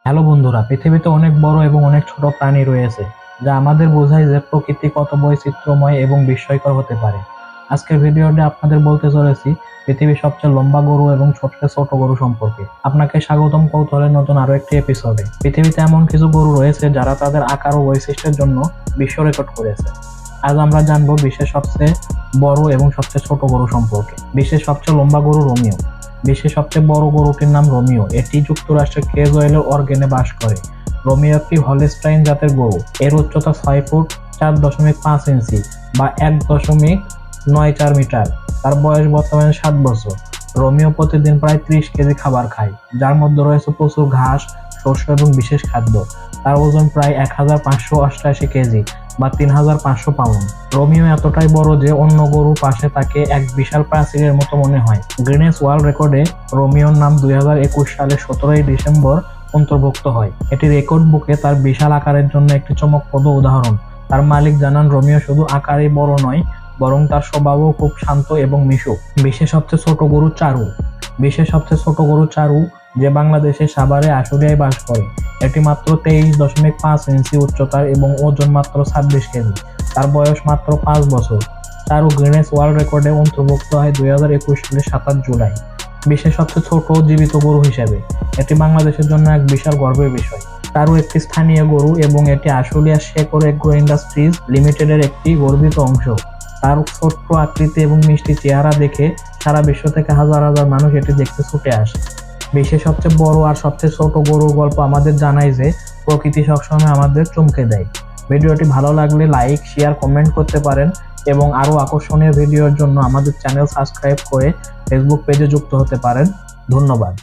Hello বন্ধুরা, পৃথিবীতে অনেক বড় এবং অনেক ছোট প্রাণী রয়েছে, যা আমাদের বোঝায় যে প্রকৃতি কত বৈচিত্র্যময় এবং বিস্ময়কর হতে পারে। আজকের ভিডিওতে আপনাদের বলতে চলেছি পৃথিবীর সবচেয়ে লম্বা গরু এবং সবচেয়ে ছোট গরু সম্পর্কে। আপনাকে স্বাগতম কৌতূহলের নতুন আরো একটি এপিসোডে। পৃথিবীতে এমন কিছু গরু রয়েছে যারা তাদের আকার ও বৈশিষ্ট্যের জন্য বিশ্ব রেকর্ড করেছে। আজ আমরা জানবো বিশ্বের সবচেয়ে বড় এবং সবচেয়ে ছোট গরু সম্পর্কে। বিশ্বের সবচেয়ে লম্বা গরু রোমিও। বিশ্বের সবচেয়ে বড় গরুটির নাম রোমিও। এটি যুক্তরাষ্ট্রের ক্রেজওয়েলের অর্গেনে বাস করে। রোমিও একটি হলস্টাইন জাতের গরু। এর উচ্চতা 6 ফুট 4.5 ইঞ্চি বা 1.94 মিটার। তার বয়স বর্তমানে 7 বছর। রোমিও প্রতিদিন প্রায় 30 কেজি খাবার খায়, যার মধ্যে রয়েছে প্রচুর ঘাস, শস্য এবং বিশেষ খাদ্য। তার ওজন প্রায় 1588 কেজি বা 3500 পাউন্ড। রোমিও এতটাই বড় যে অন্য গরুর পাশে তাকে এক বিশাল প্রাচীরের মতো মনে হয়। গিনেস ওয়ার্ল্ড রেকর্ডে রোমিওর নাম 2021 সালের 17 ডিসেম্বর অন্তর্ভুক্ত হয়। এটি রেকর্ড বুকে তার বিশাল আকারের জন্য একটি চমকপ্রদ উদাহরণ। তার মালিক জানান, রোমিও শুধু আকারেই বড় নয়, বরং তার স্বভাবও খুব শান্ত এবং মিশুক। বিশ্বের সবচেয়ে ছোট গরু চারু। বিশ্বের সবচেয়ে ছোট গরু চারু, যে বাংলাদেশের সাভারে আশুলিয়ায় বাস করে। এটি মাত্র 23.5 ইঞ্চি উচ্চতার এবং ওজন মাত্র 26 কেজি। তার বয়স মাত্র 5 বছর। চারু গিনেস ওয়ার্ল্ড রেকর্ডে অন্তর্ভুক্ত হয় 2021 সালের 27 জুলাই বিশ্বের সবচেয়ে ছোট জীবিত গরু হিসেবে। এটি বাংলাদেশের জন্য এক বিশাল গর্বের বিষয়। চারু একটি স্থানীয় গরু এবং এটি আশুলিয়া শেকড় এগ্রো ইন্ডাস্ট্রিজ লিমিটেডের একটি গর্বিত অংশ। তার ছোট্ট আকৃতি এবং মিষ্টি চেহারা দেখে সারা বিশ্ব থেকে হাজার হাজার মানুষ এটি দেখতে ছুটে আসে। বিশ্বের সবচেয়ে বড় আর সবচেয়ে ছোট গরুর গল্প আমাদের জানায় যে প্রকৃতি সবসময় আমাদের চমকে দেয়। ভিডিওটি ভালো লাগলে লাইক, শেয়ার, কমেন্ট করতে পারেন এবং আরো আকর্ষণীয় ভিডিওর জন্য আমাদের চ্যানেল সাবস্ক্রাইব করে ফেসবুক পেজে যুক্ত হতে পারেন। ধন্যবাদ।